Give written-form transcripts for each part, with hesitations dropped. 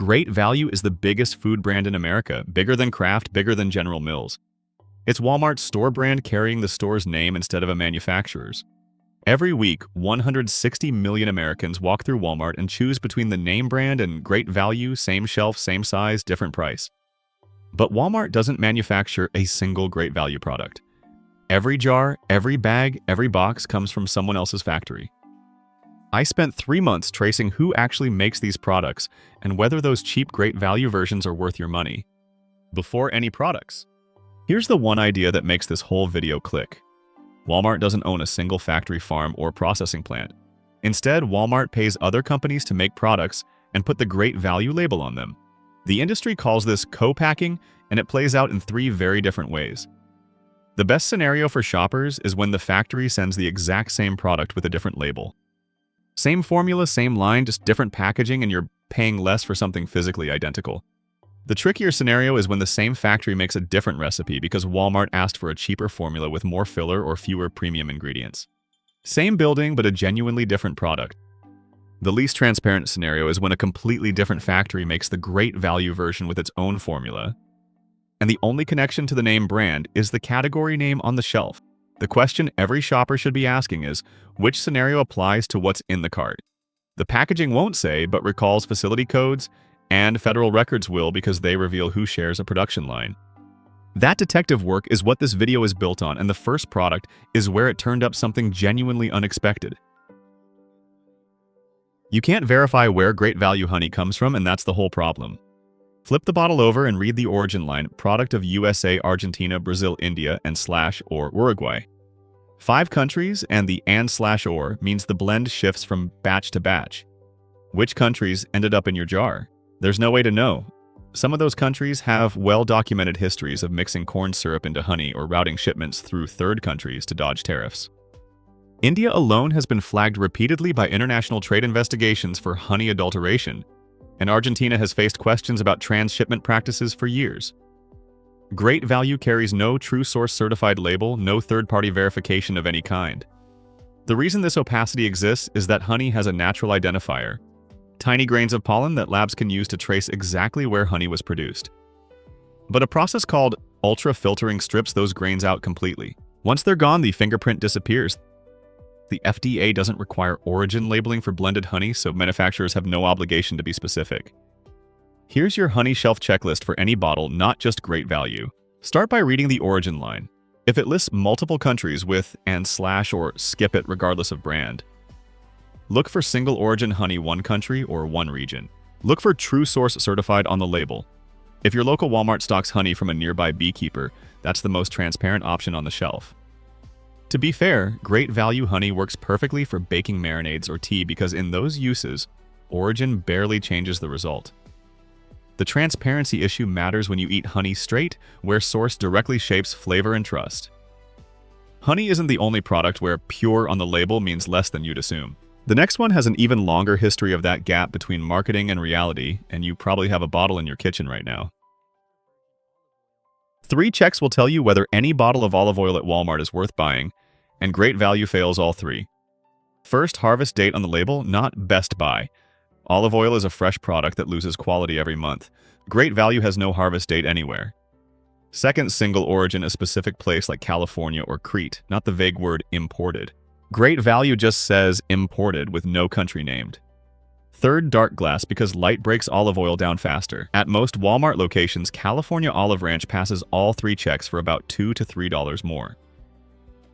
Great Value is the biggest food brand in America, bigger than Kraft, bigger than General Mills. It's Walmart's store brand carrying the store's name instead of a manufacturer's. Every week, 160 million Americans walk through Walmart and choose between the name brand and Great Value, same shelf, same size, different price. But Walmart doesn't manufacture a single Great Value product. Every jar, every bag, every box comes from someone else's factory. I spent 3 months tracing who actually makes these products and whether those cheap Great Value versions are worth your money. Before any products. Here's the one idea that makes this whole video click. Walmart doesn't own a single factory, farm, or processing plant. Instead, Walmart pays other companies to make products and put the Great Value label on them. The industry calls this co-packing, and it plays out in 3 very different ways. The best scenario for shoppers is when the factory sends the exact same product with a different label. Same formula, same line, just different packaging, and you're paying less for something physically identical. The trickier scenario is when the same factory makes a different recipe because Walmart asked for a cheaper formula with more filler or fewer premium ingredients. Same building, but a genuinely different product. The least transparent scenario is when a completely different factory makes the Great Value version with its own formula, and the only connection to the name brand is the category name on the shelf. The question every shopper should be asking is, which scenario applies to what's in the cart? The packaging won't say, but recalls facility codes, and federal records will because they reveal who shares a production line. That detective work is what this video is built on, and the first product is where it turned up something genuinely unexpected. You can't verify where Great Value honey comes from, and that's the whole problem. Flip the bottle over and read the origin line, product of USA, Argentina, Brazil, India, and/or Uruguay. 5 countries, and the and/or means the blend shifts from batch to batch. Which countries ended up in your jar? There's no way to know. Some of those countries have well-documented histories of mixing corn syrup into honey or routing shipments through third countries to dodge tariffs. India alone has been flagged repeatedly by international trade investigations for honey adulteration, and Argentina has faced questions about transshipment practices for years. Great Value carries no true source certified label, no third-party verification of any kind. The reason this opacity exists is that honey has a natural identifier, tiny grains of pollen that labs can use to trace exactly where honey was produced. But a process called ultra-filtering strips those grains out completely. Once they're gone, the fingerprint disappears. The FDA doesn't require origin labeling for blended honey, so manufacturers have no obligation to be specific. Here's your honey shelf checklist for any bottle, not just Great Value. Start by reading the origin line. If it lists multiple countries with and/or skip it regardless of brand. Look for single origin honey, one country or one region. Look for true source certified on the label. If your local Walmart stocks honey from a nearby beekeeper, that's the most transparent option on the shelf. To be fair, Great Value honey works perfectly for baking marinades or tea because in those uses, origin barely changes the result. The transparency issue matters when you eat honey straight, where source directly shapes flavor and trust. Honey isn't the only product where pure on the label means less than you'd assume. The next one has an even longer history of that gap between marketing and reality, and you probably have a bottle in your kitchen right now. 3 checks will tell you whether any bottle of olive oil at Walmart is worth buying, and Great Value fails all 3. First, harvest date on the label, not best buy. Olive oil is a fresh product that loses quality every month. Great Value has no harvest date anywhere. Second, single origin, a specific place like California or Crete, not the vague word imported. Great Value just says imported with no country named. Third, dark glass because light breaks olive oil down faster. At most Walmart locations, California Olive Ranch passes all 3 checks for about $2 to $3 more.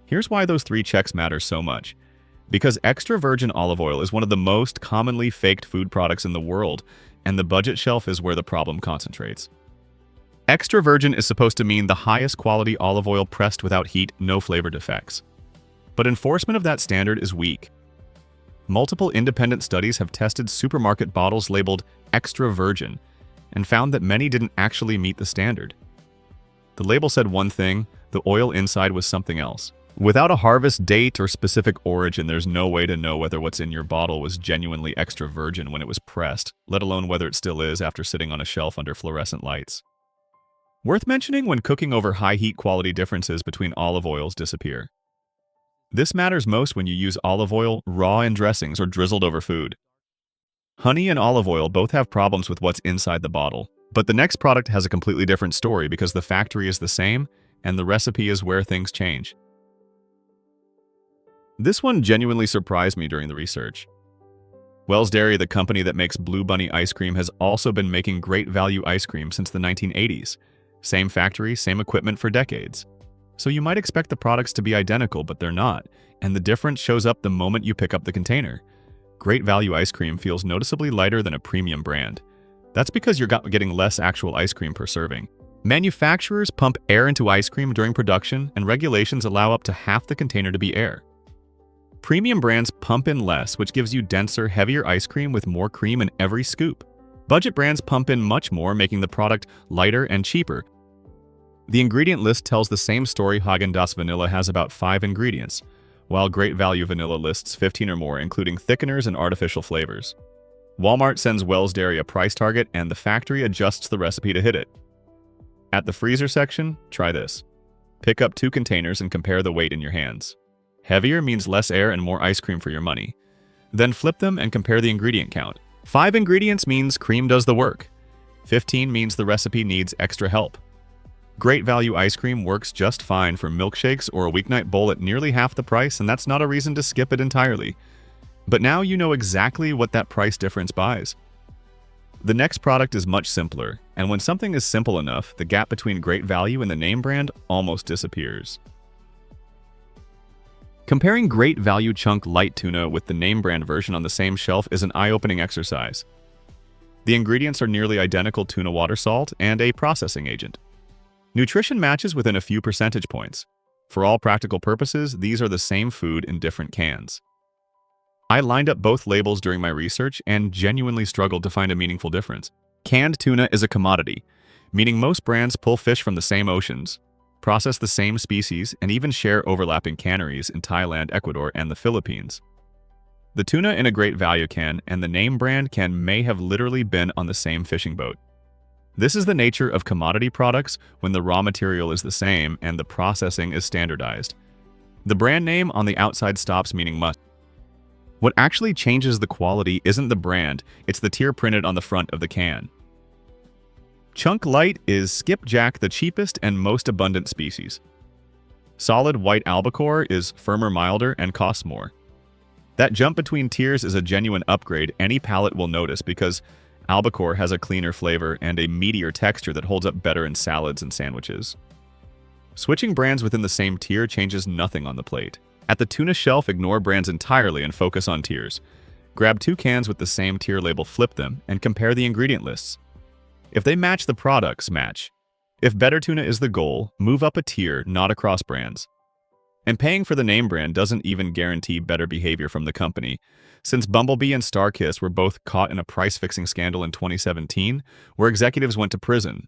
Here's why those 3 checks matter so much. Because extra virgin olive oil is one of the most commonly faked food products in the world, and the budget shelf is where the problem concentrates. Extra virgin is supposed to mean the highest quality olive oil pressed without heat, no flavor defects. But enforcement of that standard is weak. Multiple independent studies have tested supermarket bottles labeled extra virgin and found that many didn't actually meet the standard. The label said one thing, the oil inside was something else. Without a harvest date or specific origin, there's no way to know whether what's in your bottle was genuinely extra virgin when it was pressed, let alone whether it still is after sitting on a shelf under fluorescent lights. Worth mentioning when cooking over high heat, quality differences between olive oils disappear. This matters most when you use olive oil raw in dressings or drizzled over food. Honey and olive oil both have problems with what's inside the bottle. But the next product has a completely different story because the factory is the same and the recipe is where things change. This one genuinely surprised me during the research. Wells Dairy, the company that makes Blue Bunny ice cream, has also been making great value ice cream since the 1980s. Same factory, same equipment for decades. So you might expect the products to be identical, but they're not, and the difference shows up the moment you pick up the container. Great value ice cream feels noticeably lighter than a premium brand. That's because you're getting less actual ice cream per serving. Manufacturers pump air into ice cream during production, and regulations allow up to half the container to be air. Premium brands pump in less, which gives you denser, heavier ice cream with more cream in every scoop. Budget brands pump in much more, making the product lighter and cheaper. The ingredient list tells the same story. Häagen-Dazs vanilla has about 5 ingredients, while Great Value vanilla lists 15 or more, including thickeners and artificial flavors. Walmart sends Wells Dairy a price target, and the factory adjusts the recipe to hit it. At the freezer section, try this. Pick up 2 containers and compare the weight in your hands. Heavier means less air and more ice cream for your money. Then flip them and compare the ingredient count. 5 ingredients means cream does the work. 15 means the recipe needs extra help. Great Value ice cream works just fine for milkshakes or a weeknight bowl at nearly half the price, and that's not a reason to skip it entirely. But now you know exactly what that price difference buys. The next product is much simpler, and when something is simple enough, the gap between Great Value and the name brand almost disappears. Comparing Great Value Chunk Light Tuna with the name brand version on the same shelf is an eye-opening exercise. The ingredients are nearly identical: tuna water salt and a processing agent. Nutrition matches within a few percentage points. For all practical purposes, these are the same food in different cans. I lined up both labels during my research and genuinely struggled to find a meaningful difference. Canned tuna is a commodity, meaning most brands pull fish from the same oceans, process the same species, and even share overlapping canneries in Thailand, Ecuador, and the Philippines. The tuna in a Great Value can and the name brand can may have literally been on the same fishing boat. This is the nature of commodity products when the raw material is the same and the processing is standardized. The brand name on the outside stops meaning must. What actually changes the quality isn't the brand, it's the tier printed on the front of the can. Chunk Light is skipjack, the cheapest and most abundant species. Solid white albacore is firmer, milder, and costs more. That jump between tiers is a genuine upgrade any palate will notice because albacore has a cleaner flavor and a meatier texture that holds up better in salads and sandwiches. Switching brands within the same tier changes nothing on the plate. At the tuna shelf, ignore brands entirely and focus on tiers. Grab 2 cans with the same tier label, flip them, and compare the ingredient lists. If they match, the products match. If better tuna is the goal, move up a tier, not across brands. And paying for the name brand doesn't even guarantee better behavior from the company, since Bumblebee and Starkiss were both caught in a price-fixing scandal in 2017, where executives went to prison.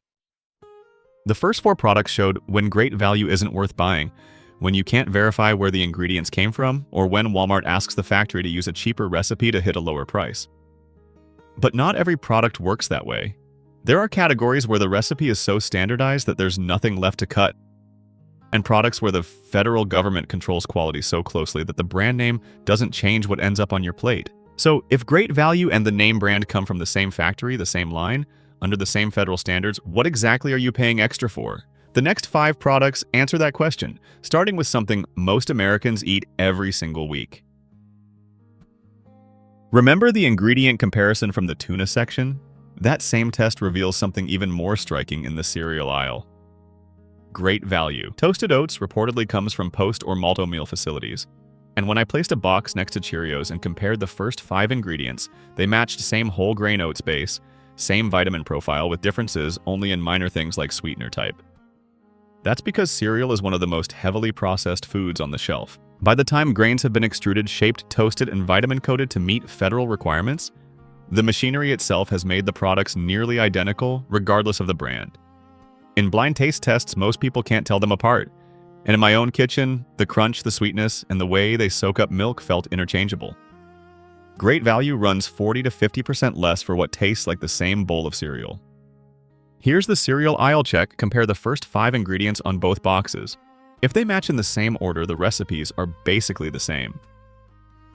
The first 4 products showed when Great Value isn't worth buying, when you can't verify where the ingredients came from, or when Walmart asks the factory to use a cheaper recipe to hit a lower price. But not every product works that way. There are categories where the recipe is so standardized that there's nothing left to cut, and products where the federal government controls quality so closely that the brand name doesn't change what ends up on your plate. So, if Great Value and the name brand come from the same factory, the same line, under the same federal standards, what exactly are you paying extra for? The next 5 products answer that question, starting with something most Americans eat every single week. Remember the ingredient comparison from the tuna section? That same test reveals something even more striking in the cereal aisle. Great Value. Toasted oats reportedly comes from post or malto meal facilities. And when I placed a box next to Cheerios and compared the first 5 ingredients, they matched same whole grain oats base, same vitamin profile with differences only in minor things like sweetener type. That's because cereal is one of the most heavily processed foods on the shelf. By the time grains have been extruded, shaped, toasted, and vitamin-coated to meet federal requirements, the machinery itself has made the products nearly identical, regardless of the brand. In blind taste tests, most people can't tell them apart. And in my own kitchen, the crunch, the sweetness, and the way they soak up milk felt interchangeable. Great Value runs 40 to 50% less for what tastes like the same bowl of cereal. Here's the cereal aisle check. Compare the first 5 ingredients on both boxes. If they match in the same order, the recipes are basically the same.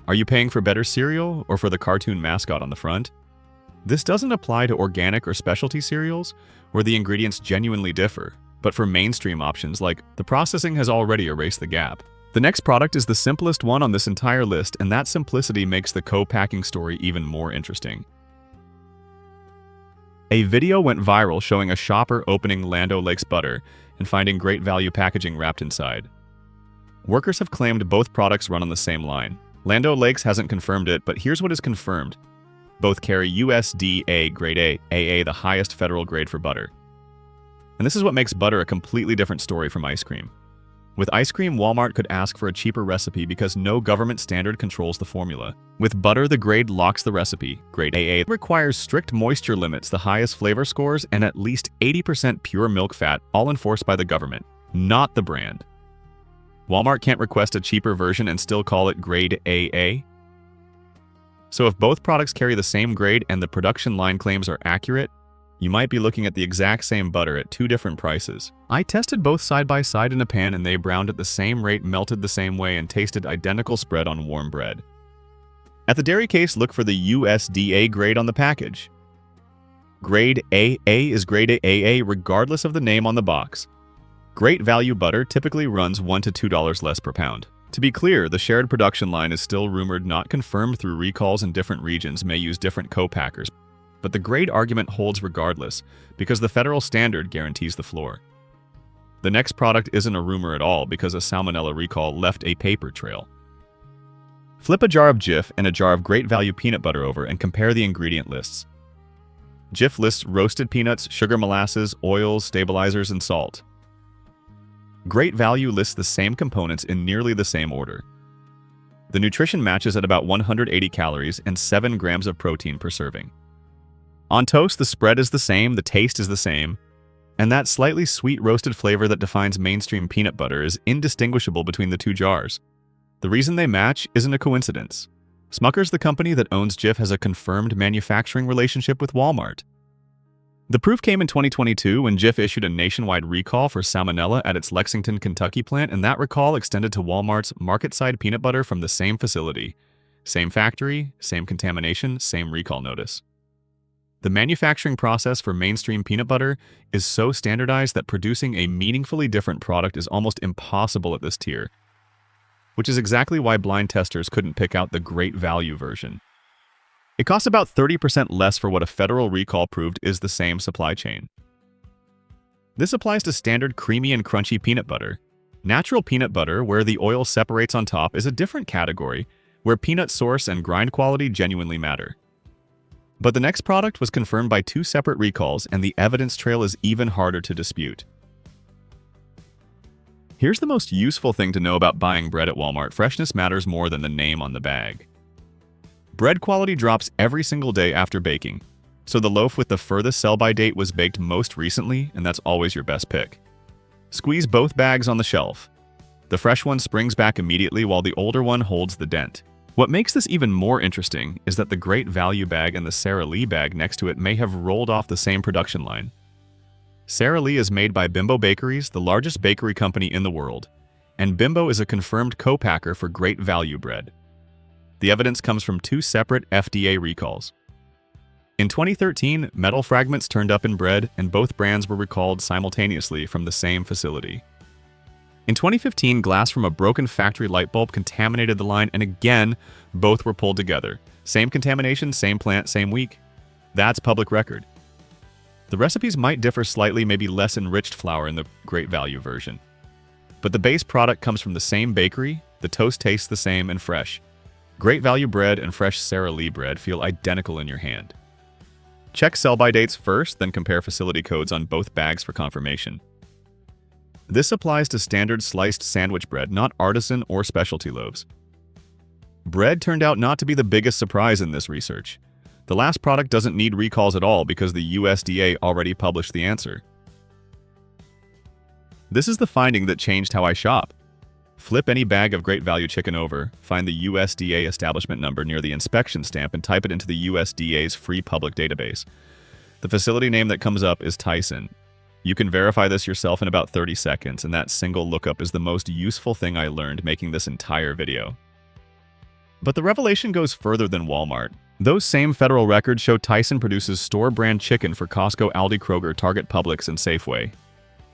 Are you paying for better cereal or for the cartoon mascot on the front? This doesn't apply to organic or specialty cereals, where the ingredients genuinely differ, but for mainstream options like the processing has already erased the gap. The next product is the simplest one on this entire list, and that simplicity makes the co-packing story even more interesting. A video went viral showing a shopper opening Land O'Lakes butter and finding great value packaging wrapped inside. Workers have claimed both products run on the same line. Land O'Lakes hasn't confirmed it, but here's what is confirmed. Both carry USDA Grade A, AA, the highest federal grade for butter. And this is what makes butter a completely different story from ice cream. With ice cream, Walmart could ask for a cheaper recipe because no government standard controls the formula. With butter, the grade locks the recipe. Grade AA requires strict moisture limits, the highest flavor scores, and at least 80% pure milk fat, all enforced by the government, not the brand. Walmart can't request a cheaper version and still call it Grade AA. So if both products carry the same grade and the production line claims are accurate, you might be looking at the exact same butter at two different prices. I tested both side by side in a pan and they browned at the same rate, melted the same way, and tasted identical spread on warm bread. At the dairy case, look for the USDA grade on the package. Grade AA is Grade AA regardless of the name on the box. Great value butter typically runs $1 to $2 less per pound. To be clear, the shared production line is still rumored, not confirmed through recalls, in different regions may use different co-packers. But the grade argument holds regardless, because the federal standard guarantees the floor. The next product isn't a rumor at all because a salmonella recall left a paper trail. Flip a jar of Jif and a jar of Great Value peanut butter over and compare the ingredient lists. Jif lists roasted peanuts, sugar, molasses, oils, stabilizers, and salt. Great Value lists the same components in nearly the same order. The nutrition matches at about 180 calories and 7 grams of protein per serving. On toast, the spread is the same, the taste is the same, and that slightly sweet roasted flavor that defines mainstream peanut butter is indistinguishable between the two jars. The reason they match isn't a coincidence. Smucker's, the company that owns Jif, has a confirmed manufacturing relationship with Walmart. The proof came in 2022 when Jif issued a nationwide recall for salmonella at its Lexington, Kentucky plant, and that recall extended to Walmart's market-side peanut butter from the same facility. Same factory, same contamination, same recall notice. The manufacturing process for mainstream peanut butter is so standardized that producing a meaningfully different product is almost impossible at this tier, which is exactly why blind testers couldn't pick out the Great Value version. It costs about 30% less for what a federal recall proved is the same supply chain. This applies to standard creamy and crunchy peanut butter. Natural peanut butter, where the oil separates on top, is a different category, where peanut source and grind quality genuinely matter. But the next product was confirmed by 2 separate recalls, and the evidence trail is even harder to dispute. Here's the most useful thing to know about buying bread at Walmart: freshness matters more than the name on the bag. Bread quality drops every single day after baking, so the loaf with the furthest sell-by date was baked most recently, and that's always your best pick. Squeeze both bags on the shelf. The fresh one springs back immediately while the older one holds the dent. What makes this even more interesting is that the Great Value bag and the Sara Lee bag next to it may have rolled off the same production line. Sara Lee is made by Bimbo Bakeries, the largest bakery company in the world, and Bimbo is a confirmed co-packer for Great Value bread. The evidence comes from 2 separate FDA recalls. In 2013, metal fragments turned up in bread, and both brands were recalled simultaneously from the same facility. In 2015, glass from a broken factory light bulb contaminated the line, and again, both were pulled together. Same contamination, same plant, same week. That's public record. The recipes might differ slightly, maybe less enriched flour in the Great Value version. But the base product comes from the same bakery, the toast tastes the same and fresh. Great Value bread and fresh Sara Lee bread feel identical in your hand. Check sell-by dates first, then compare facility codes on both bags for confirmation. This applies to standard sliced sandwich bread, not artisan or specialty loaves. Bread turned out not to be the biggest surprise in this research. The last product doesn't need recalls at all because the USDA already published the answer. This is the finding that changed how I shop. Flip any bag of Great Value chicken over, find the USDA establishment number near the inspection stamp, and type it into the USDA's free public database. The facility name that comes up is Tyson. You can verify this yourself in about 30 seconds, and that single lookup is the most useful thing I learned making this entire video. But the revelation goes further than Walmart. Those same federal records show Tyson produces store-brand chicken for Costco, Aldi, Kroger, Target, Publix, and Safeway.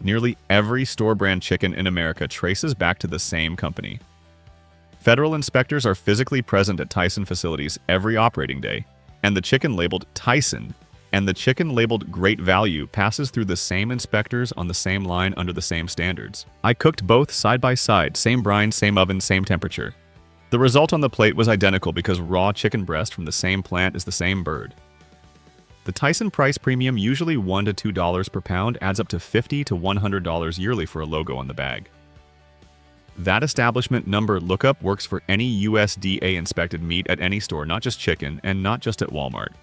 Nearly every store-brand chicken in America traces back to the same company. Federal inspectors are physically present at Tyson facilities every operating day, and the chicken labeled Tyson and the chicken labeled Great Value passes through the same inspectors on the same line under the same standards. I cooked both side by side, same brine, same oven, same temperature. The result on the plate was identical because raw chicken breast from the same plant is the same bird. The Tyson price premium, usually $1 to $2 per pound, adds up to $50 to $100 yearly for a logo on the bag. That establishment number lookup works for any USDA-inspected meat at any store, not just chicken, and not just at Walmart.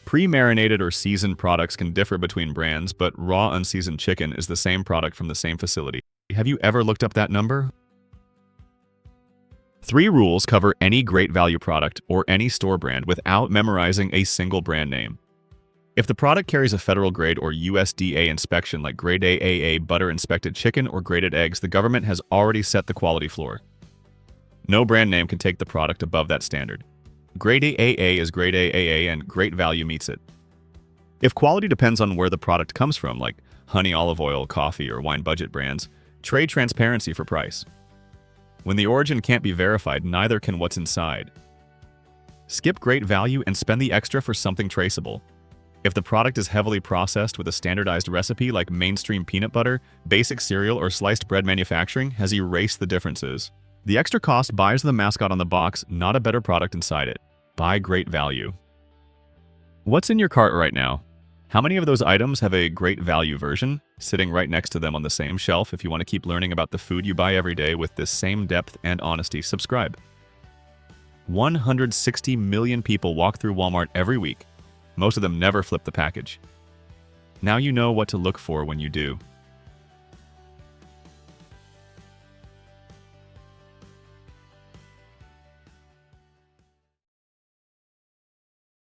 Pre-marinated or seasoned products can differ between brands, but raw unseasoned chicken is the same product from the same facility. Have you ever looked up that number? 3 rules cover any Great Value product or any store brand without memorizing a single brand name. If the product carries a federal grade or USDA inspection like Grade AAA butter inspected chicken or graded eggs, the government has already set the quality floor. No brand name can take the product above that standard. Grade AAA is Grade AAA and Great Value meets it. If quality depends on where the product comes from, like honey, olive oil, coffee, or wine budget brands, trade transparency for price. When the origin can't be verified, neither can what's inside. Skip Great Value and spend the extra for something traceable. If the product is heavily processed with a standardized recipe like mainstream peanut butter, basic cereal, or sliced bread, manufacturing has erased the differences. The extra cost buys the mascot on the box, not a better product inside it. Buy Great Value. What's in your cart right now? How many of those items have a Great Value version sitting right next to them on the same shelf? If you want to keep learning about the food you buy every day with this same depth and honesty, subscribe. 160 million people walk through Walmart every week. Most of them never flip the package. Now you know what to look for when you do.